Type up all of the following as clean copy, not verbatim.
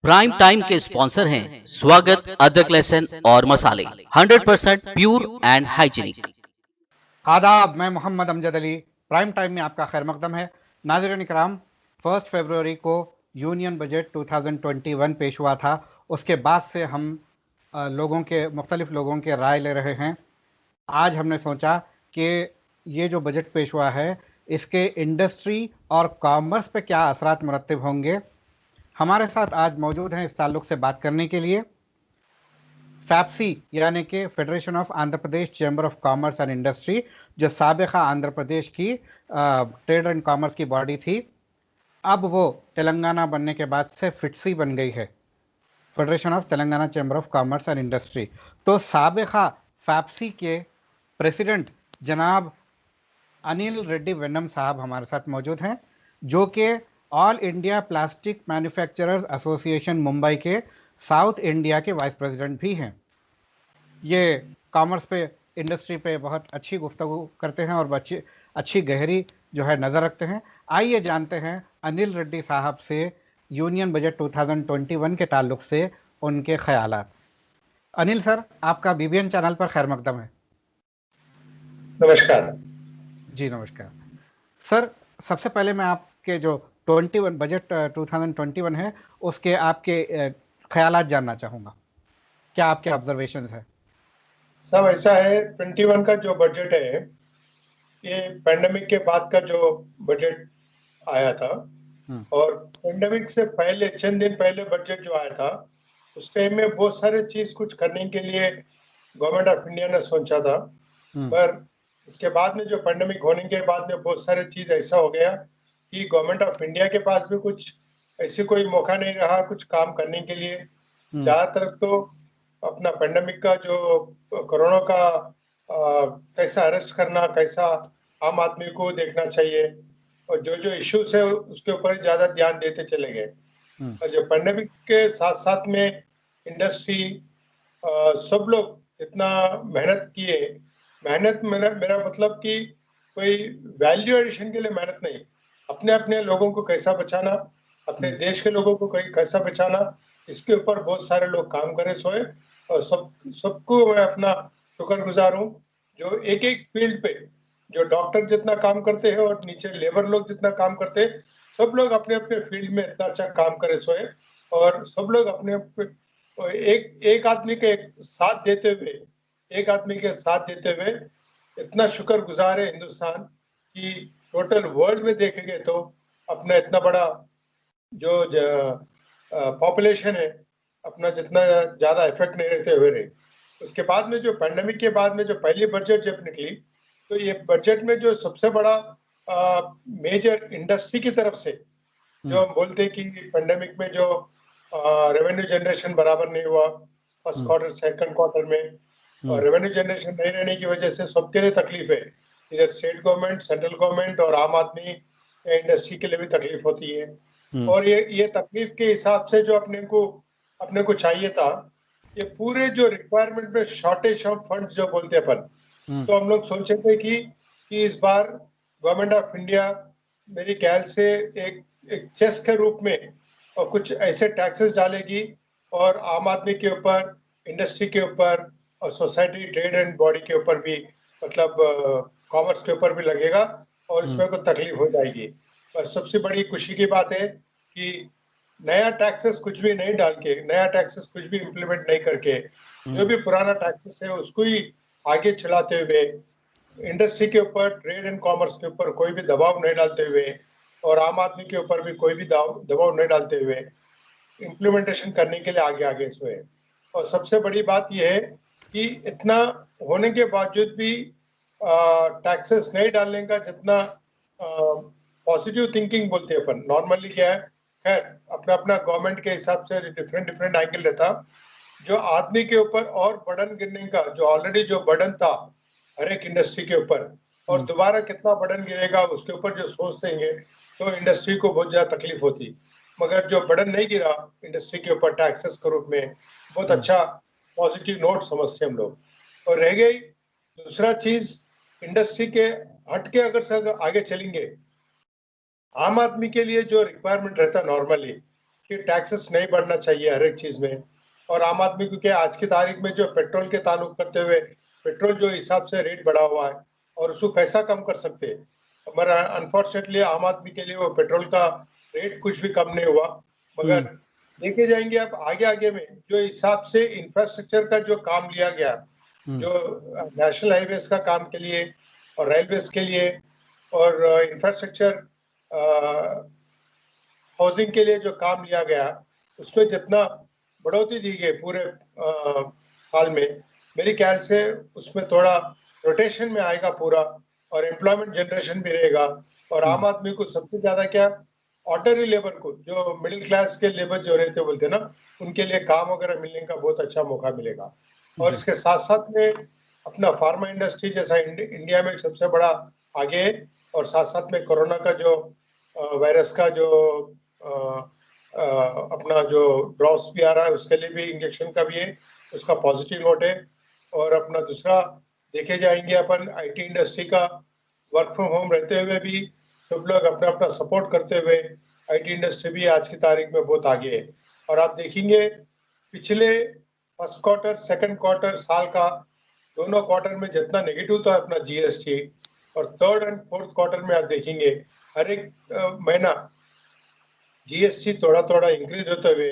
Prime time के sponsor हैं स्वागत, अदरक, लहसुन और मसाले, 100% प्योर एंड हाइजीनिक। आदाब, मैं मोहम्मद अमजद अली। प्राइम टाइम में आपका खैर मकदम है। नाज़रीन इकराम, 1 फरवरी को यूनियन बजट 2021 पेश हुआ था। उसके बाद से हम मुख्तलिफ लोगों के राय ले रहे हैं। आज हमने सोचा कि ये जो बजट पेश हुआ है इसके इंडस्ट्री और कॉमर्स पे क्या असरात मुरत्तब होंगे। हमारे साथ आज मौजूद हैं इस ताल्लुक़ से बात करने के लिए फैप्सी यानी कि federation of Andhra Pradesh chamber of commerce and industry, जो साबिक़ा आंध्र प्रदेश की ट्रेड एंड कॉमर्स की बॉडी थी, अब वो तेलंगाना बनने के बाद से फिटसी बन गई है, federation of Telangana chamber of commerce and industry. तो साबिक़ा फैप्सी के प्रेसिडेंट जनाब अनिल रेड्डी वेन्नम साहब हमारे साथ मौजूद हैं, जो कि all India plastic manufacturers association Mumbai के साउथ इंडिया के वाइस प्रेसिडेंट भी हैं। ये कॉमर्स पे, इंडस्ट्री पे बहुत अच्छी गुफ्तगू करते हैं और अच्छी गहरी जो है नज़र रखते हैं। आइए जानते हैं अनिल रेड्डी साहब से यूनियन बजट 2021 के ताल्लुक से उनके ख्यालात। अनिल सर, आपका बीबीएन चैनल पर खैर मकदम है। नमस्कार जी नमस्कार सर। सबसे पहले मैं आपके जो 21 बजट 2021 है उसके आपके ख्यालात जानना चाहूँगा। क्या आपके ऑब्जर्वेशंस है? सब ऐसा है, 21 का जो बजट है ये पैंडेमिक के बाद का जो बजट आया था, और पैंडेमिक से पहले चंद दिन पहले बजट जो आया था उस टाइम में बहुत सारे चीज कुछ करने के लिए गवर्नमेंट ऑफ इंडिया ने सोचा था, पर इसके बाद में जो पैंडेमिक होने के बाद में बहुत सारे चीज ऐसा हो गया कि गवर्नमेंट ऑफ इंडिया के पास भी कुछ ऐसे कोई मौका नहीं रहा कुछ काम करने के लिए। ज्यादातर तो अपना पैंडेमिक का जो कोरोना का कैसा अरेस्ट करना, कैसा आम आदमी को देखना चाहिए, और जो जो इश्यूज है उसके ऊपर ज्यादा ध्यान देते चले गए। और जो पैंडेमिक के साथ साथ में इंडस्ट्री सब लोग इतना मेहनत किए। मेहनत मेरा मतलब कि कोई वैल्यू एडिशन के लिए मेहनत नहीं, अपने अपने लोगों को कैसा बचाना, अपने देश के लोगों को कैसा बचाना, इसके ऊपर बहुत सारे लोग काम करे सोए। और सबको मैं अपना शुक्रगुजार हूँ जो एक एक फील्ड पे, जो डॉक्टर जितना काम करते हैं और नीचे लेबर लोग जितना काम करते हैं, सब लोग अपने अपने फील्ड में इतना अच्छा काम करे सोए, और सब लोग अपने एक आदमी के साथ देते हुए, एक आदमी के साथ देते हुए इतना शुक्रगुजार है हिंदुस्तान कि टोटल वर्ल्ड में देखेंगे तो अपना इतना बड़ा जो पॉपुलेशन है, अपना जितना ज्यादा इफेक्ट नहीं रहते हुए रहे। उसके बाद में जो पैंडेमिक के बाद में जो पहली बजट जब निकली, तो ये बजट में जो सबसे बड़ा मेजर इंडस्ट्री की तरफ से जो हम बोलते हैं कि पैंडेमिक में जो रेवेन्यू जनरेशन बराबर नहीं हुआ फर्स्ट क्वार्टर सेकंड क्वार्टर में, और रेवेन्यू जनरेशन नहीं रहने की वजह से सबके लिए तकलीफ है, इधर स्टेट गवर्नमेंट, सेंट्रल गवर्नमेंट और आम आदमी इंडस्ट्री के लिए भी तकलीफ होती है। और ये तकलीफ के हिसाब से जो अपने को चाहिए था, ये पूरे जो रिक्वायरमेंट में शॉर्टेज ऑफ फंड्स जो बोलते अपन, तो हम लोग सोचे थे कि इस बार गवर्नमेंट ऑफ इंडिया मेरे ख्याल से एक चेस के रूप में और कुछ ऐसे टैक्सेस डालेगी और आम आदमी के ऊपर, इंडस्ट्री के ऊपर और सोसाइटी ट्रेड एंड बॉडी के ऊपर भी, मतलब कॉमर्स के ऊपर भी लगेगा और इसमें कोई तकलीफ हो जाएगी। और सबसे बड़ी खुशी की बात है कि नया टैक्सेस कुछ भी नहीं डाल के, नया टैक्सेस कुछ भी इम्प्लीमेंट नहीं करके, जो भी पुराना टैक्सेस है उसको ही आगे चलाते हुए, इंडस्ट्री के ऊपर, ट्रेड एंड कॉमर्स के ऊपर कोई भी दबाव नहीं डालते हुए और आम आदमी के ऊपर भी कोई भी दबाव नहीं डालते हुए इम्प्लीमेंटेशन करने के लिए आगे आगे सोए। और सबसे बड़ी बात यह है कि इतना होने के बावजूद भी टैक्सेस नहीं डालने का जितना पॉजिटिव थिंकिंग बोलते हैं अपन, नॉर्मली क्या है, खैर अपना अपना गवर्नमेंट के हिसाब से डिफरेंट एंगल रहता, जो आदमी के ऊपर और बर्डन गिरने का, जो ऑलरेडी जो बर्डन था हर एक इंडस्ट्री के ऊपर, और दोबारा कितना बर्डन गिरेगा उसके ऊपर जो सोच देंगे तो इंडस्ट्री को बहुत ज्यादा तकलीफ होती। मगर जो बर्डन नहीं गिरा इंडस्ट्री के ऊपर टैक्सेस के रूप में, बहुत अच्छा पॉजिटिव नोट समझते हम लोग। और रह गई दूसरा चीज, इंडस्ट्री के हटके अगर से आगे चलेंगे, आम आदमी के लिए जो रिक्वायरमेंट रहता नॉर्मली कि टैक्सेस नहीं बढ़ना चाहिए हर एक चीज में। और आम आदमी, क्योंकि आज की तारीख में जो पेट्रोल के ताल्लुक करते हुए पेट्रोल जो हिसाब से रेट बढ़ा हुआ है और उसको कैसा कम कर सकते हैं, मगर अनफॉर्चुनेटली आम आदमी के लिए वो पेट्रोल का रेट कुछ भी कम नहीं हुआ। मगर देखे जाएंगे अब आगे आगे में जो हिसाब से इंफ्रास्ट्रक्चर का जो काम लिया गया, जो नेशनल हाईवेज का काम के लिए और रेलवेज के लिए और इंफ्रास्ट्रक्चर हाउसिंग के लिए जो काम लिया गया, उसमें जितना बढ़ोतरी दी गई पूरे साल में, मेरे ख्याल से उसमें थोड़ा रोटेशन में आएगा पूरा और एम्प्लॉयमेंट जनरेशन भी रहेगा। और आम आदमी को सबसे ज्यादा क्या, ऑर्डनरी लेबर को, जो मिडिल क्लास के लेबर जो रहते बोलते ना, उनके लिए काम वगैरह मिलने का बहुत अच्छा मौका मिलेगा। और इसके साथ साथ में अपना फार्मा इंडस्ट्री जैसा इंडिया में सबसे बड़ा आगे है, और साथ साथ में कोरोना का जो वायरस का जो अपना जो ड्रॉप्स भी आ रहा है, उसके लिए भी इंजेक्शन का भी है, उसका पॉजिटिव नोट है। और अपना दूसरा देखे जाएंगे अपन आईटी इंडस्ट्री का, वर्क फ्रॉम होम रहते हुए भी सब लोग अपना अपना सपोर्ट करते हुए आईटी इंडस्ट्री भी आज की तारीख में बहुत आगे है। और आप देखेंगे पिछले फर्स्ट क्वार्टर सेकंड क्वार्टर साल का दोनों क्वार्टर में जितना नेगेटिव था अपना जीएसटी, और थर्ड एंड फोर्थ क्वार्टर में आप देखेंगे हर एक महीना जीएसटी थोड़ा थोड़ा इंक्रीज होते हुए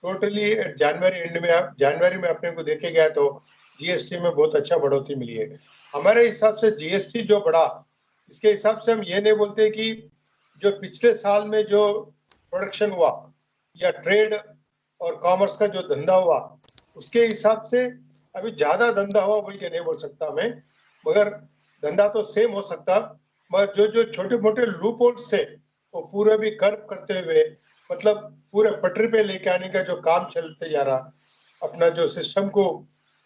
टोटली जनवरी एंड में, आप जनवरी में अपने को देखे गया तो जीएसटी में बहुत अच्छा बढ़ोतरी मिली है। हमारे हिसाब से जीएसटी जो बढ़ा, इसके हिसाब से हम ये नहीं बोलते कि जो पिछले साल में जो प्रोडक्शन हुआ या ट्रेड और कॉमर्स का जो धंधा हुआ, उसके हिसाब से अभी ज्यादा धंधा हुआ बोल के नहीं बोल सकता मैं, मगर धंधा तो सेम हो सकता, मगर जो जो छोटे मोटे लूप होल्स थे वो पूरे भी कर्व करते हुए, मतलब पूरे पटरी पे लेके आने का जो काम चलते जा रहा, अपना जो सिस्टम को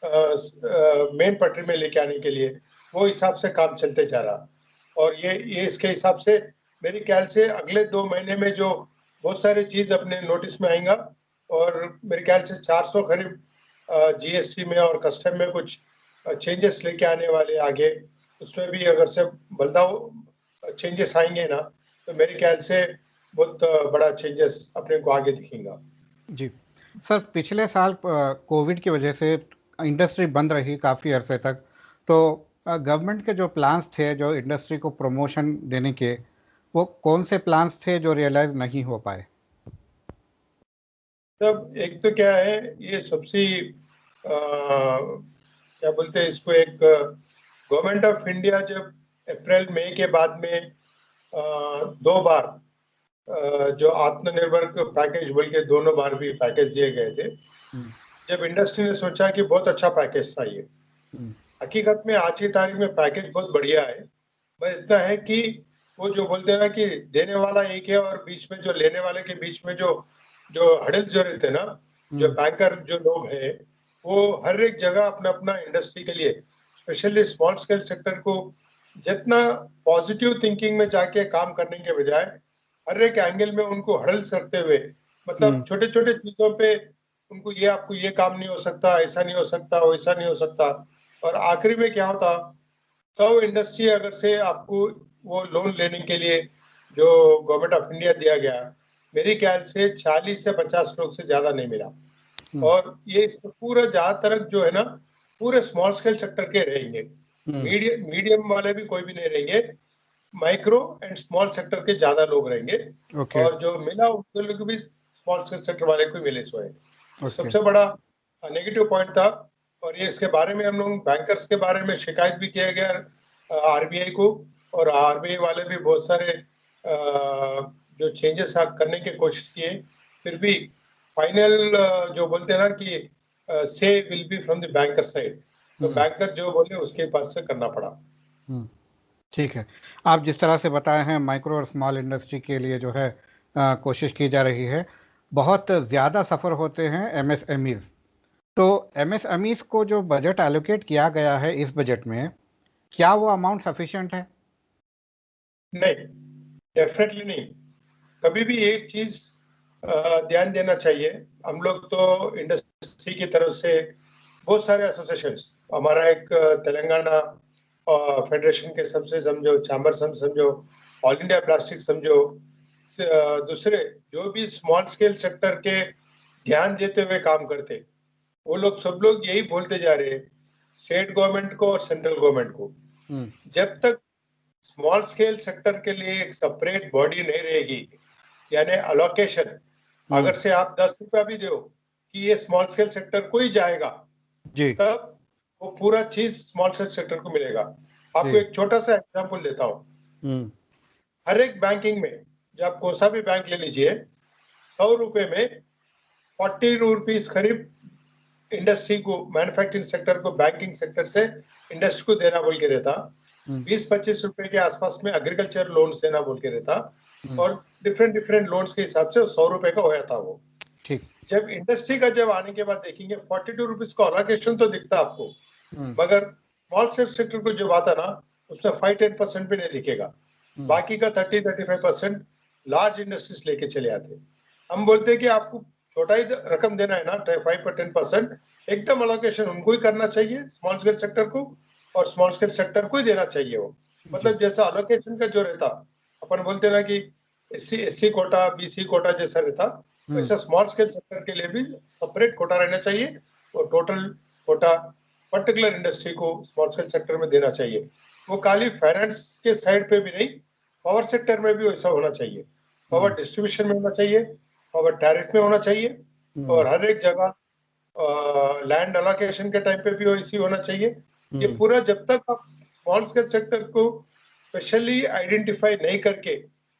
मेन पटरी में लेके आने के लिए, वो हिसाब से काम चलते जा रहा। और ये इसके हिसाब से मेरे ख्याल से अगले 2 महीने में जो बहुत सारी चीज अपने नोटिस में आएगा, और मेरे ख्याल से 400 करीब जीएसटी में और कस्टम में कुछ चेंजेस लेके आने वाले आगे, उसमें भी अगर से बदलाव चेंजेस आएंगे ना, तो मेरे ख्याल से बहुत बड़ा चेंजेस अपने को आगे दिखेगा। जी सर, पिछले साल कोविड की वजह से इंडस्ट्री बंद रही काफ़ी अरसे तक, तो गवर्नमेंट के जो प्लान्स थे जो इंडस्ट्री को प्रमोशन देने के, वो कौन से प्लान्स थे जो रियलाइज नहीं हो पाए? तब एक तो क्या है, ये सबसे क्या बोलते हैं इसको, एक गवर्नमेंट ऑफ इंडिया जब अप्रैल मई के बाद में 2 बार जो आत्मनिर्भर पैकेज बोल के दोनों बार भी पैकेज दिए गए थे, जब इंडस्ट्री ने सोचा कि बहुत अच्छा पैकेज था ये, हकीकत में आज की तारीख में पैकेज बहुत बढ़िया है। बस इतना है कि वो जो बोलते हैं ना कि देने वाला एक है और बीच में जो लेने वाले के बीच में जो जो हडल्स जो रहते हैं ना, जो बैंकर जो लोग हैं, वो हर एक जगह अपना अपना इंडस्ट्री के लिए, स्पेशली स्मॉल स्केल सेक्टर को जितना पॉजिटिव थिंकिंग में जाके काम करने के बजाय हर एक एंगल में उनको हडल्स रखते हुए, मतलब छोटे छोटे चीजों पे उनको, ये आपको ये काम नहीं हो सकता, ऐसा नहीं हो सकता, वैसा नहीं हो सकता। और आखिरी में क्या होता, तो इंडस्ट्री अगर से आपको वो लोन लेने के लिए जो गवर्नमेंट ऑफ इंडिया दिया गया, मेरे ख्याल से 40 से 50 लोग से ज्यादा नहीं मिला। और ये पूरा ज्यादातर जो है ना, पूरे स्मॉल स्केल सेक्टर के रहेंगे, मीडियम वाले भी कोई भी नहीं रहेंगे, माइक्रो एंड स्मॉल सेक्टर के ज्यादा लोग रहेंगे। और जो मिला उनके लोग भी स्मॉल स्केल सेक्टर वाले को मिले सो है। तो सबसे बड़ा नेगेटिव पॉइंट था। और ये इसके बारे में हम लोग बैंकर्स के बारे में शिकायत भी किया गया आरबीआई को, और आरबीआई वाले भी बहुत सारे जो चेंजेस करने की कोशिश किए, फिर भी फाइनल जो बोलते हैं ना कि से will be from the banker side, तो बैंकर जो बोले उसके पास से करना पड़ा। ठीक है, आप जिस तरह से बताए हैं माइक्रो और स्मॉल इंडस्ट्री के लिए जो है कोशिश की जा रही है, बहुत ज़्यादा सफ़र होते हैं एमएसएमईज, तो एमएसएमईज को जो बजट एलोकेट किया गया है इस बजट में, क्या वो अमाउंट सफिशिएंट है? नहीं, डेफिनेटली नहीं। कभी भी एक चीज ध्यान देना चाहिए, हम लोग तो इंडस्ट्री की तरफ से बहुत सारे एसोसिएशंस, हमारा एक तेलंगाना फेडरेशन के सबसे समझो, चैम्बर समझो, ऑल इंडिया प्लास्टिक समझो, दूसरे जो भी स्मॉल स्केल सेक्टर के ध्यान देते हुए काम करते, वो लोग सब लोग यही बोलते जा रहे हैं स्टेट गवर्नमेंट को और सेंट्रल गवर्नमेंट को, जब तक स्मॉल स्केल सेक्टर के लिए एक सेपरेट बॉडी नहीं रहेगी, यानी अलोकेशन, अगर से आप 10 रुपया भी दो कि ये स्मॉल स्केल सेक्टर को ही जाएगा जी तब वो पूरा चीज स्मॉल स्केल सेक्टर को मिलेगा। आपको जी एक छोटा सा एग्जांपल देता हूँ। हर एक बैंकिंग में, जब आप कौन सा भी बैंक ले लीजिए, 100 रुपए में 40 रुपीज करीब इंडस्ट्री को, मैन्युफैक्चरिंग सेक्टर को बैंकिंग सेक्टर से इंडस्ट्री को देना बोल के रहता, 20-25 रुपए के आसपास में एग्रीकल्चर लोन देना बोल के रहता, और डिफरेंट लोन्स के हिसाब से 100 रुपए का होया था वो। ठीक। जब इंडस्ट्री का जब आने के बाद देखेंगे 42 रुपीज का अलोकेशन तो दिखता आपको, मगर स्मॉल सेक्टर को जब आता ना उसमें 5-10% भी नहीं दिखेगा, बाकी का 30-35% लार्ज इंडस्ट्रीज लेके चले आते। हम बोलते हैं कि आपको छोटा ही रकम देना है ना, 5-10%, एकदम अलोकेशन उनको ही करना चाहिए स्मॉल स्केल सेक्टर को, और स्मॉल स्केल सेक्टर को ही देना चाहिए वो। मतलब जैसा अलोकेशन का जो रहता, अपन बोलते ना कि एससी कोटा, बीसी कोटा जैसा रहता, वैसा स्मॉल स्केल सेक्टर के लिए भी सेपरेट कोटा रहना चाहिए, और टोटल कोटा पर्टिकुलर इंडस्ट्री को स्मॉल स्केल सेक्टर में देना चाहिए। वो खाली फाइनेंस के साइड पे भी नहीं, पावर सेक्टर में भी वैसा होना चाहिए, पावर डिस्ट्रीब्यूशन में होना चाहिए, पावर टैरिफ में होना चाहिए, और हर एक जगह लैंड अलोकेशन के टाइम पे भी वैसी होना चाहिए। ये पूरा जब तक आप स्मॉल स्केल सेक्टर को स्पेशली आइडेंटिफाई नहीं करके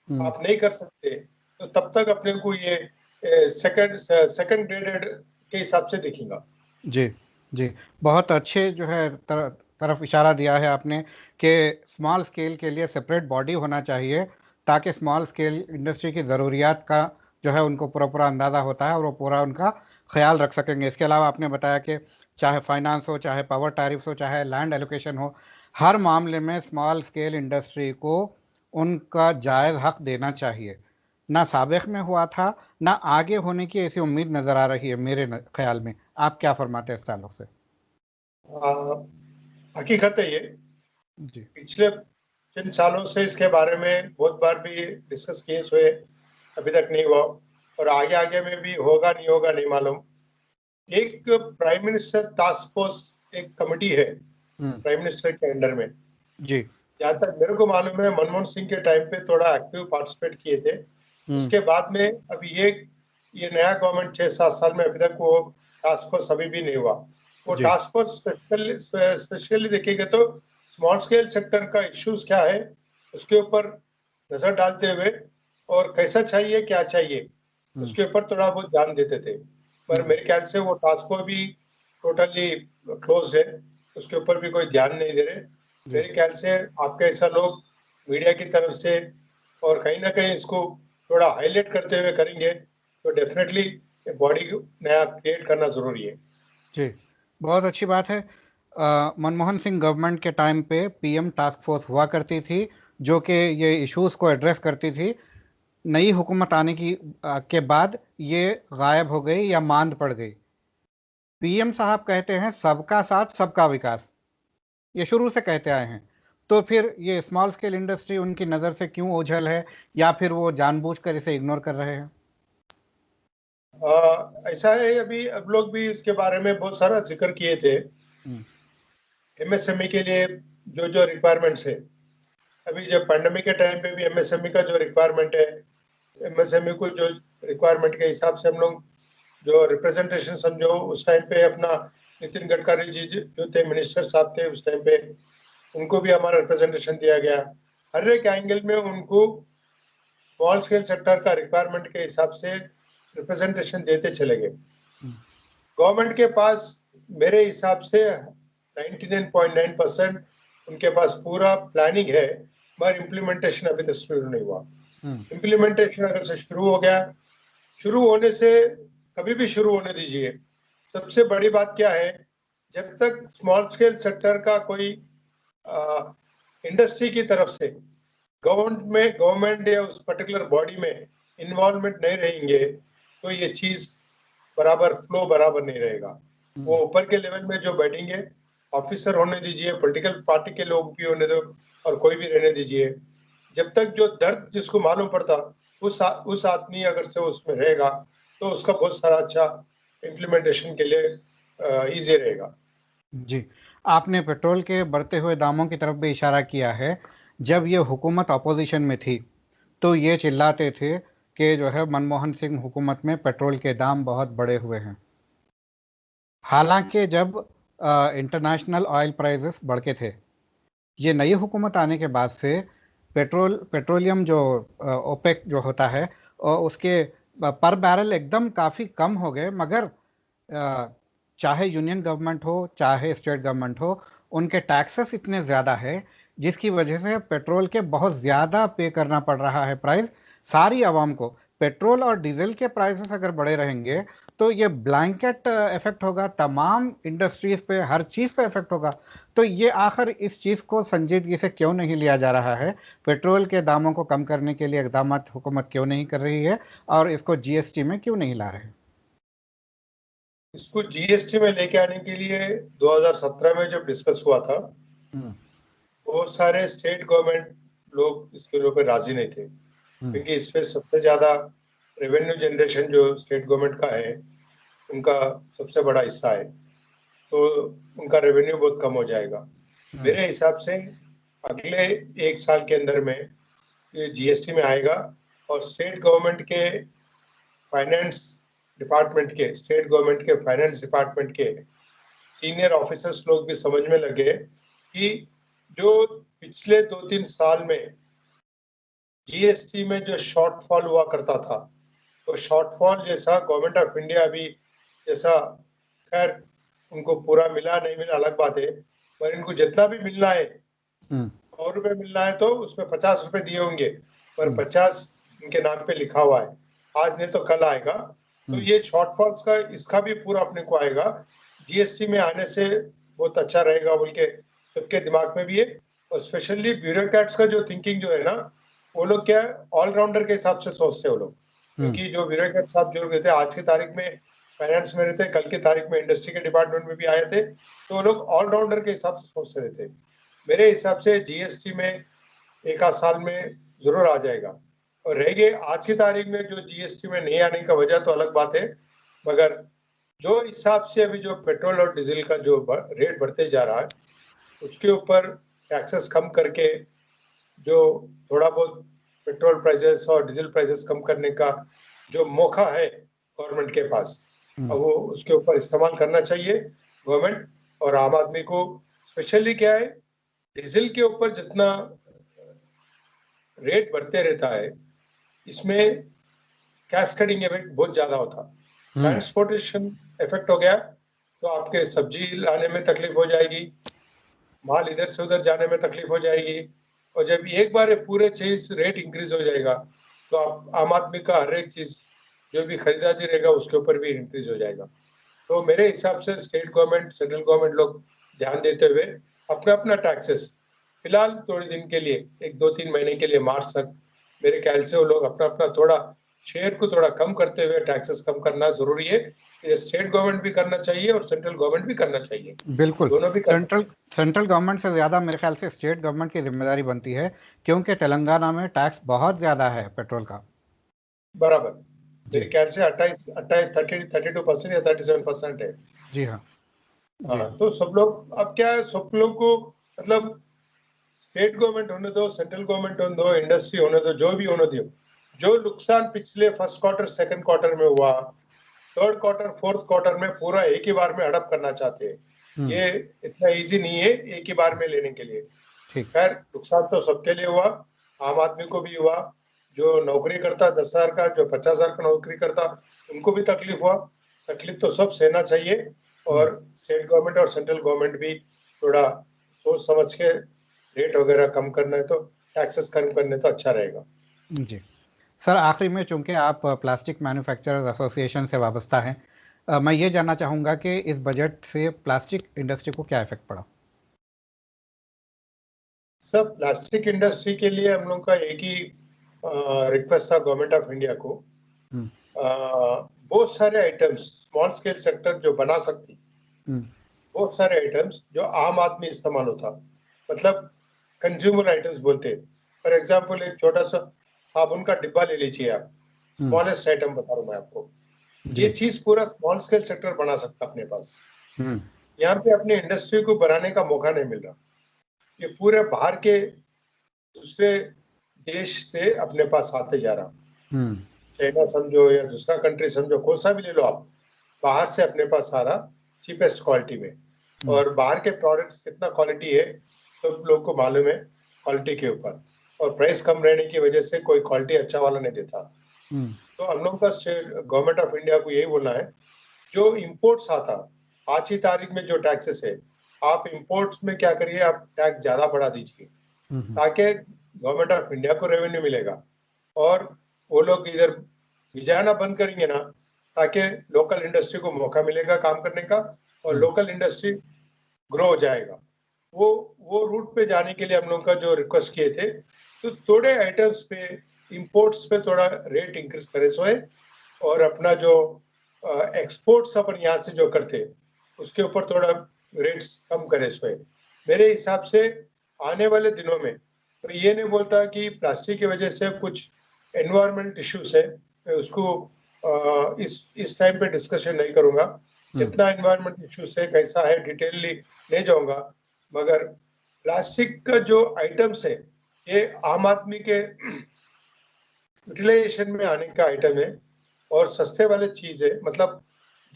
आप नहीं कर सकते, तो तब तक अपने को ये सेकंड ग्रेडेड के हिसाब से दिखेगा। जी जी, बहुत अच्छे जो है तरफ इशारा दिया है आपने कि स्मॉल स्केल के लिए सेपरेट बॉडी होना चाहिए, ताकि स्मॉल स्केल इंडस्ट्री की ज़रूरियात का जो है उनको पूरा अंदाज़ा होता है और वो पूरा उनका ख्याल रख सकेंगे। इसके अलावा आपने बताया कि चाहे फाइनेंस हो, चाहे पावर टैरिफ्स हो, चाहे लैंड एलोकेशन हो, हर मामले में स्मॉल स्केल इंडस्ट्री को उनका जायज़ हक देना चाहिए। ना साबिक़ में हुआ था, ना आगे होने की ऐसी उम्मीद नज़र आ रही है मेरे ख्याल में। आप क्या फरमाते हैं इस ताल्लुक से? हकीकत है ये, जी पिछले 3 सालों से इसके बारे में बहुत बार भी डिस्कस केस हुए, अभी तक नहीं हुआ, और आगे में भी होगा नहीं होगा नहीं मालूम। एक प्राइम मिनिस्टर टास्क फोर्स एक कमेटी है प्राइम मिनिस्टर के अंडर में, जी जहाँ तक मेरे को मालूम है मनमोहन सिंह के टाइम पे थोड़ा एक्टिव पार्टिसिपेट किए थे। उसके बाद में अभी ये नया गवर्नमेंट 6-7 साल में अभी तक वो टास्क फोर्स अभी भी नहीं हुआ। वो टास्क फोर्स स्पेशली देखेंगे तो स्मॉल स्केल सेक्टर का इश्यूज क्या है उसके ऊपर नजर डालते हुए, और कैसा चाहिए क्या चाहिए उसके ऊपर थोड़ा बहुत ध्यान देते थे। पर मेरे ख्याल से वो टास्क फोर्स भी टोटली क्लोज है, उसके ऊपर भी कोई ध्यान नहीं दे रहे। मेरे ख्याल से आपके ऐसा लोग मीडिया की तरफ से और कहीं ना कहीं इसको थोड़ा हाईलाइट करते हुए करेंगे तो डेफिनेटली बॉडी को नया क्रिएट करना जरूरी है। जी, बहुत अच्छी बात है। मनमोहन सिंह गवर्नमेंट के टाइम पे पीएम टास्क फोर्स हुआ करती थी, जो कि ये इश्यूज को एड्रेस करती थी। नई हुकूमत आने के बाद ये गायब हो गई या मांद पड़ गई। पीएम साहब कहते हैं सबका साथ सबका विकास, ये शुरू से कहते आए हैं। तो फिर ये स्मॉल स्केल इंडस्ट्री उनकी नज़र से क्यों ओझल है, या फिर वो जानबूझकर इसे इग्नोर कर रहे हैं? ऐसा है, अभी अब लोग भी इसके बारे में बहुत सारा जिक्र किए थे। एमएसएमई के लिए जो जो रिक्वायरमेंट्स है, अभी जब पैंडेमिक के टाइम पे भी एमएसएमई का जो रिक्वायरमेंट है, एमएसएमई को जो रिक्वायरमेंट के हिसाब से हम लोग जो रिप्रेजेंटेशन समझो, उस टाइम पे अपना नितिन गडकरी जी जो थे मिनिस्टर साहब थे उस टाइम पे, उनको भी हमारा रिप्रेजेंटेशन दिया गया। हर एक एंगल में उनको स्मॉल स्केल सेक्टर का रिक्वायरमेंट के हिसाब से रिप्रेजेंटेशन देते चले गए। गवर्नमेंट के पास मेरे हिसाब से 99.9% उनके पास पूरा प्लानिंग है, मगर इम्प्लीमेंटेशन अभी तक शुरू नहीं हुआ। इम्प्लीमेंटेशन अगर से शुरू हो गया, शुरू होने से कभी भी शुरू होने दीजिए। सबसे बड़ी बात क्या है, जब तक स्मॉल स्केल सेक्टर का कोई इंडस्ट्री की तरफ से गवर्नमेंट या उस पर्टिकुलर बॉडी में इन्वॉल्वमेंट नहीं रहेंगे तो ये चीज बराबर फ्लो बराबर नहीं रहेगा। वो ऊपर के लेवल में जो बैठेंगे, ऑफिसर होने दीजिए, पॉलिटिकल पार्टी के लोग भी होने दो और कोई भी रहने दीजिए, जब तक जो दर्द जिसको मालूम पड़ता उस आदमी अगर से उसमें रहेगा तो उसका बहुत सारा अच्छा इम्प्लीमेंटेशन के लिए इजी रहेगा। जी, आपने पेट्रोल के बढ़ते हुए दामों की तरफ भी इशारा किया है। जब ये हुकूमत अपोजिशन में थी तो ये चिल्लाते थे कि जो है मनमोहन सिंह हुकूमत में पेट्रोल के दाम बहुत बढ़े हुए हैं। हालांकि जब इंटरनेशनल ऑयल प्राइसेस बढ़ के थे, ये नई हुकूमत आने के बाद से पेट्रोलियम जो ओपेक जो होता है और उसके पर बैरल एकदम काफ़ी कम हो गए, मगर चाहे यूनियन गवर्नमेंट हो चाहे स्टेट गवर्नमेंट हो, उनके टैक्सेस इतने ज़्यादा है जिसकी वजह से पेट्रोल के बहुत ज़्यादा पे करना पड़ रहा है प्राइस सारी आवाम को। पेट्रोल और डीजल के प्राइसेस अगर बढ़े रहेंगे तो ये ब्लैंकेट इफेक्ट होगा, तमाम इंडस्ट्रीज पे, हर चीज़ पे इफेक्ट होगा। तो ये आखिर इस चीज़ को संजीदगी से क्यों नहीं लिया जा रहा है? पेट्रोल के दामों को कम करने के लिए इकदाम हुकूमत क्यों नहीं कर रही है और इसको जीएसटी में क्यों नहीं ला रहे? इसको जीएसटी में लेके आने के लिए 2017 में जब डिस्कस हुआ था, वो सारे स्टेट गवर्नमेंट लोग इसके ऊपर राजी नहीं थे, क्योंकि इस पे सबसे ज्यादा रेवेन्यू जनरेशन जो स्टेट गवर्नमेंट का है, उनका सबसे बड़ा हिस्सा है, तो उनका रेवेन्यू बहुत कम हो जाएगा। मेरे हिसाब से अगले 1 साल के अंदर में ये जीएसटी में आएगा और स्टेट गवर्नमेंट के फाइनेंस डिपार्टमेंट के, स्टेट गवर्नमेंट के फाइनेंस डिपार्टमेंट के सीनियर ऑफिसर्स लोग भी समझ में लगे कि जो पिछले 2-3 साल में जीएसटी में जो शॉर्टफॉल हुआ करता था, तो शॉर्टफॉल जैसा गवर्नमेंट ऑफ इंडिया अभी जैसा, खैर उनको पूरा मिला नहीं मिला अलग बात है, पर इनको जितना भी मिलना है, 100 रुपए मिलना है तो उसमें 50 रुपए दिए होंगे, पर 50 इनके नाम पे लिखा हुआ है, आज नहीं तो कल आएगा। तो ये शॉर्टफॉल्स का इसका भी पूरा अपने को आएगा। जीएसटी में आने से बहुत अच्छा रहेगा बोल के सबके दिमाग में भी है, और स्पेशली ब्यूरोक्रेट्स का जो थिंकिंग जो है ना, वो लोग क्या ऑलराउंडर के हिसाब से सोचते हैं वो लोग, क्योंकि जो ब्यूरोक्रेट साहब जो रहते हैं आज की तारीख में फाइनेंस में रहते हैं, कल की तारीख में इंडस्ट्री के डिपार्टमेंट में भी आए थे, तो वो लोग ऑलराउंडर के हिसाब से सोचते रहते हैं। मेरे हिसाब से जीएसटी में 1 आध साल में जरूर आ जाएगा, और रह गए आज की तारीख में जो जीएसटी में नहीं आने का वजह तो अलग बात है, मगर जो हिसाब से अभी जो पेट्रोल और डीजल का जो रेट बढ़ते जा रहा है, उसके ऊपर टैक्सेस कम करके जो थोड़ा बहुत पेट्रोल प्राइसेस और डीजल प्राइसेस कम करने का जो मौका है गवर्नमेंट के पास, अब वो उसके ऊपर इस्तेमाल करना चाहिए गवर्नमेंट और आम आदमी को। स्पेशली क्या है, डीजल के ऊपर जितना रेट बढ़ते रहता है, इसमें कैस्केडिंग इफेक्ट बहुत ज्यादा होता। ट्रांसपोर्टेशन इफेक्ट हो गया तो आपके सब्जी लाने में तकलीफ हो जाएगी, माल इधर से उधर जाने में तकलीफ हो जाएगी, और जब एक बार ये पूरे चीज रेट इंक्रीज हो जाएगा तो आप आम आदमी का हर एक चीज जो भी खरीदारी रहेगा उसके ऊपर भी इंक्रीज हो जाएगा। तो मेरे हिसाब से स्टेट गवर्नमेंट, सेंट्रल गवर्नमेंट लोग ध्यान देते हुए अपना अपना टैक्सेस फिलहाल थोड़े दिन के लिए, 1-2-3 महीने के लिए, मार्च तक, मेरे ख्याल से वो लोग अपना अपना थोड़ा शेयर को थोड़ा कम करते हुए टैक्सेस कम करना जरूरी है। ये स्टेट गवर्नमेंट भी करना चाहिए और सेंट्रल गवर्नमेंट भी करना चाहिए, बिल्कुल। दोनों भी करना चाहिए। सेंट्रल गवर्नमेंट से ज़्यादा मेरे ख्याल से स्टेट गवर्नमेंट की जिम्मेदारी बनती है, क्योंकि तेलंगाना में टैक्स बहुत ज़्यादा है पेट्रोल का। बराबर, जी मेरे ख्याल से 32% या 37% है। जी हाँ जी हाँ, तो सब लोग, अब क्या है, सब लोग को मतलब स्टेट गवर्नमेंट होने दो, सेंट्रल गवर्नमेंट होने दो, इंडस्ट्री होने दो, जो भी होने दो, जो नुकसान पिछले फर्स्ट क्वार्टर सेकंड क्वार्टर में हुआ, थर्ड क्वार्टर फोर्थ क्वार्टर में पूरा एक ही बार में हड़प करना चाहते हैं। ये इतना इजी नहीं है एक ही बार में लेने के लिए। ठीक। खैर नुकसान तो सबके लिए हुआ, आम आदमी को भी हुआ, जो नौकरी करता 10,000 का, जो 50,000 का नौकरी करता, उनको भी तकलीफ हुआ। तकलीफ तो सब सहना चाहिए, और स्टेट गवर्नमेंट और सेंट्रल गवर्नमेंट भी थोड़ा सोच समझ के रेट वगैरह कम करना है तो टैक्सेस कम करने तो अच्छा रहेगा। जी सर, आखिरी में चूंकि आप प्लास्टिक मैन्युफैक्चरर्स एसोसिएशन से वाबस्ता हैं, मैं ये जानना चाहूँगा कि इस बजट से प्लास्टिक इंडस्ट्री को क्या इफेक्ट पड़ा? सब प्लास्टिक इंडस्ट्री के लिए हम लोग का एक ही रिक्वेस्ट था गवर्नमेंट ऑफ इंडिया को, बहुत सारे आइटम्स स्मॉल स्केल सेक्टर जो बना सकती, बहुत सारे आइटम्स जो आम आदमी इस्तेमाल होता, मतलब कंज्यूमर आइटम्स बोलते हैं। फॉर एग्जांपल एक छोटा सा साबुन का डिब्बा ले लीजिए आप, स्मॉलेस्ट आइटम बता रहा हूँ मैं आपको। जी। ये चीज पूरा स्मॉल स्केल सेक्टर बना सकता अपने पास। यहाँ पे अपनी इंडस्ट्री को बनाने का मौका नहीं मिल रहा। ये पूरे बाहर के दूसरे देश से अपने पास आते जा रहा। चाइना समझो या दूसरा कंट्री समझो, कौन सा भी ले लो आप, बाहर से अपने पास आ रहा चीपेस्ट क्वालिटी में। और बाहर के प्रोडक्ट्स कितना क्वालिटी है सब लोग को मालूम है, क्वालिटी के ऊपर, और प्राइस कम रहने की वजह से कोई क्वालिटी अच्छा वाला नहीं देता। तो हम लोग का गवर्नमेंट ऑफ इंडिया को यही बोलना है, जो इम्पोर्ट्स आता आज की तारीख में जो टैक्सेस है, आप इम्पोर्ट्स में क्या करिए, आप टैक्स ज्यादा बढ़ा दीजिए ताकि गवर्नमेंट ऑफ इंडिया को रेवेन्यू मिलेगा और वो लोग इधर भिजाना बंद करेंगे ना, ताकि लोकल इंडस्ट्री को मौका मिलेगा काम करने का और लोकल इंडस्ट्री ग्रो हो जाएगा। वो रूट पे जाने के लिए हम लोग का जो रिक्वेस्ट किए थे, तो थोड़े आइटम्स पे इंपोर्ट्स पे थोड़ा रेट इंक्रीज करे सोए, और अपना जो एक्सपोर्ट्स अपन यहाँ से जो करते उसके ऊपर थोड़ा रेट्स कम करे सोए। मेरे हिसाब से आने वाले दिनों में, तो ये नहीं बोलता कि प्लास्टिक की वजह से कुछ एनवायरमेंट इश्यूज है, मैं उसको इस टाइम पे डिस्कशन नहीं करूंगा, कितना एनवायरमेंट इश्यूज है कैसा है डिटेलली नहीं जाऊंगा, मगर प्लास्टिक का जो आइटम्स है ये आम आदमी के यूटिलाइजेशन में आने का आइटम है और सस्ते वाले चीज है, मतलब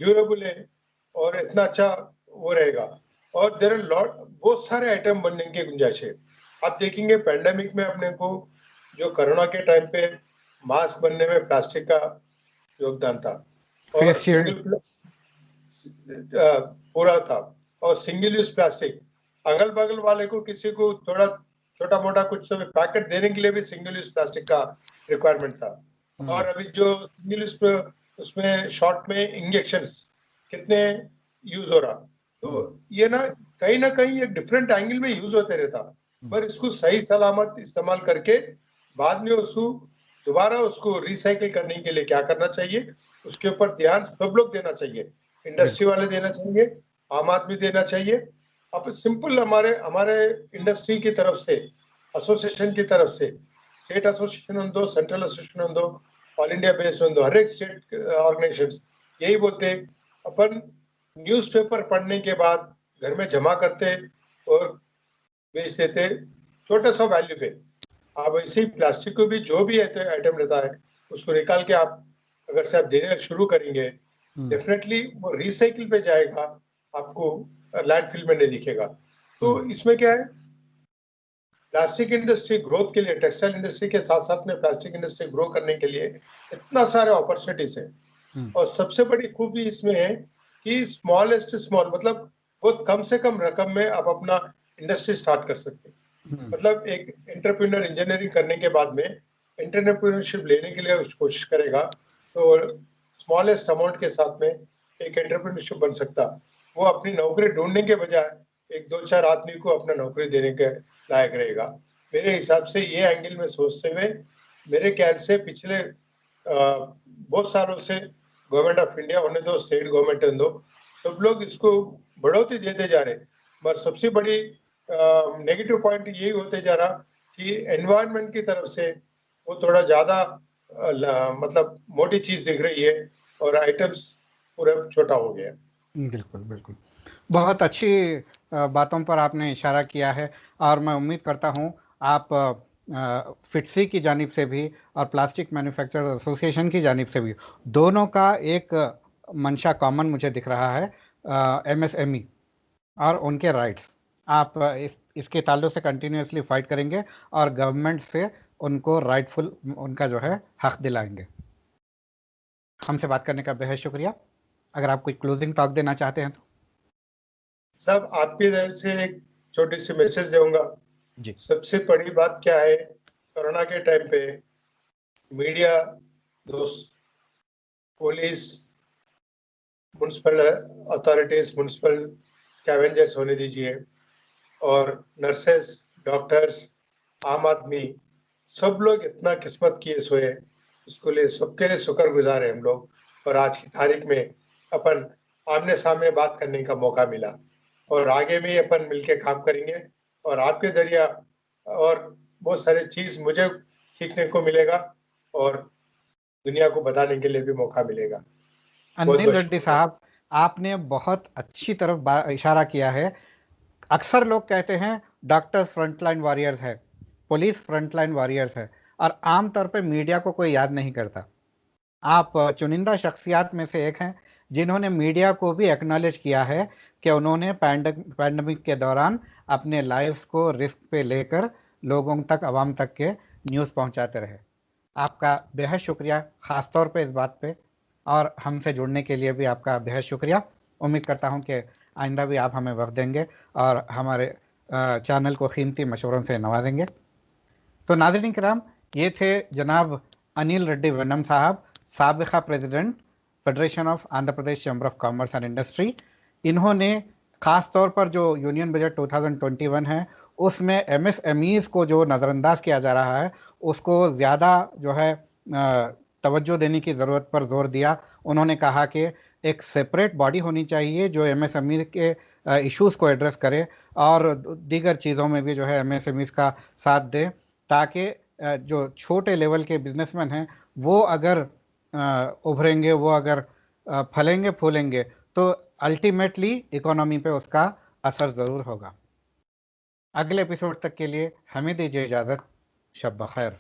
ड्यूरेबल है और इतना अच्छा वो रहेगा। और देयर आर लॉट, बहुत सारे आइटम बनने की गुंजाइश है। आप देखेंगे पैंडेमिक में अपने को जो कोरोना के टाइम पे मास्क बनने में प्लास्टिक का योगदान था, और फेस शील्ड सिंगल पूरा था, और सिंगल यूज प्लास्टिक अगल बगल वाले को किसी को थोड़ा छोटा मोटा कुछ पैकेट देने के लिए भी सिंगल यूज प्लास्टिक का रिक्वायरमेंट था। और अभी जो सिंगल यूज उसमें शॉर्ट में इंजेक्शंस कितने यूज हो रहा, तो ये ना कहीं एक डिफरेंट एंगल में यूज होते रहता, पर इसको सही सलामत इस्तेमाल करके बाद में उसको दोबारा उसको रिसाइकिल करने के लिए क्या करना चाहिए, उसके ऊपर ध्यान सब लोग देना चाहिए। इंडस्ट्री वाले देना चाहिए, आम आदमी देना चाहिए। अब सिंपल हमारे इंडस्ट्री की तरफ से, एसोसिएशन की तरफ से, स्टेट एसोसिएशन हो, सेंट्रल एसोसिएशन हो, ऑल इंडिया बेस्ड हो, हर एक स्टेट ऑर्गेनाइजेशंस यही बोलते, अपन न्यूज़पेपर पढ़ने के बाद घर में जमा करते और बेच देते छोटा सा वैल्यू पे। आप ऐसे ही प्लास्टिक को भी जो भी आइटम रहता है उसको निकाल के आप अगर से आप देना शुरू करेंगे, डेफिनेटली वो रिसाइकिल पे जाएगा, आपको लैंडफिल में नहीं दिखेगा। तो इसमें क्या है, प्लास्टिक इंडस्ट्री ग्रोथ के लिए, टेक्सटाइल इंडस्ट्री के साथ साथ में प्लास्टिक इंडस्ट्री ग्रो करने के लिए इतना सारे अपॉर्चुनिटीज है। और सबसे बड़ी खूबी इसमें है कि स्मॉलेस्ट स्मॉल, मतलब बहुत कम से कम रकम में आप अपना इंडस्ट्री स्टार्ट कर सकते हैं। मतलब एक एंटरप्रेन्योर इंजीनियरिंग करने के बाद में एंटरप्रेन्योरशिप लेने के लिए कोशिश करेगा, तो स्मॉलेस्ट अमाउंट के साथ में एक एंटरप्रेन्योरशिप बन सकता। वो अपनी नौकरी ढूंढने के बजाय एक दो चार आदमी को अपना नौकरी देने के लायक रहेगा। मेरे हिसाब से ये एंगल में सोचते हुए मेरे ख्याल से पिछले बहुत सालों से गवर्नमेंट ऑफ इंडिया होने दो, स्टेट गवर्नमेंट होने दो, सब लोग इसको बढ़ोतरी देते जा रहे, मगर सबसे बड़ी नेगेटिव पॉइंट यही होते जा रहा कि एनवायरनमेंट की तरफ से वो थोड़ा ज्यादा मतलब मोटी चीज दिख रही है और आइटम्स पूरा छोटा हो गया। बिल्कुल बिल्कुल, बहुत अच्छी बातों पर आपने इशारा किया है, और मैं उम्मीद करता हूं आप फिटसी की जानिब से भी और प्लास्टिक मैन्युफैक्चरर्स एसोसिएशन की जानिब से भी, दोनों का एक मंशा कॉमन मुझे दिख रहा है, एमएसएमई और उनके राइट्स। आप इसके ताल्लुक से कंटिन्यूसली फाइट करेंगे और गवर्नमेंट से उनको राइटफुल उनका जो है हक दिलाएंगे। हमसे बात करने का बेहद शुक्रिया। अगर आप कोई क्लोजिंग टॉक देना चाहते हैं तो। सब आपकी तरफ से एक छोटी सी मैसेज दूंगा जी। सबसे बड़ी बात क्या है, कोरोना के टाइम पे मीडिया दोस्त, police, municipal authorities, municipal scavengers होने दीजिए, और नर्सेस, डॉक्टर्स, आम आदमी, सब लोग इतना किस्मत किए सोए, उसके लिए सबके लिए शुक्रगुजार है हम लोग। और आज की तारीख में अपन आमने सामने बात करने का मौका मिला, और आगे में अपन मिलके काम करेंगे, और आपके जरिया और बहुत सारे चीज मुझे सीखने को मिलेगा और दुनिया को बताने के लिए भी मौका मिलेगा। बहुत अनिल बहुत रेड्डी शुक्रिया। साहब, आपने बहुत अच्छी तरफ इशारा किया है। अक्सर लोग कहते हैं डॉक्टर्स फ्रंटलाइन वॉरियर्स है, पुलिस फ्रंटलाइन वॉरियर्स है, और आमतौर पे मीडिया को कोई याद नहीं करता। आप चुनिंदा शख्सियात में से एक हैं जिन्होंने मीडिया को भी एक्नॉलेज किया है कि उन्होंने पैंडमिक के दौरान अपने लाइफ्स को रिस्क पे लेकर लोगों तक, आवाम तक के न्यूज़ पहुंचाते रहे। आपका बेहद शुक्रिया, ख़ास तौर पे इस बात पे, और हमसे जुड़ने के लिए भी आपका बेहद शुक्रिया। उम्मीद करता हूं कि आइंदा भी आप हमें वक्त देंगे और हमारे चैनल को कीमती मशवरों से नवाजेंगे। तो नाज़रीन किराम, ये थे जनाब अनिल रेड्डी वेन्नम साहब, साबिक़ा president federation of Andhra Pradesh chamber of commerce and industry. इन्होंने ख़ास तौर पर जो यूनियन बजट 2021 है उसमें एमएसएमईज़ को जो नज़रअंदाज किया जा रहा है उसको ज़्यादा जो है तवज्जो देने की ज़रूरत पर जोर दिया। उन्होंने कहा कि एक सेपरेट बॉडी होनी चाहिए जो एमएसएमई के इश्यूज़ को एड्रेस करे और दीगर चीज़ों में भी जो है एमएसएमईज़ का साथ दे, ताकि जो छोटे लेवल के बिजनेसमैन हैं वो अगर उभरेंगे, वो अगर फलेंगे फूलेंगे तो अल्टीमेटली इकोनॉमी पे उसका असर ज़रूर होगा। अगले एपिसोड तक के लिए हमें दीजिए इजाज़त। शब बखैर।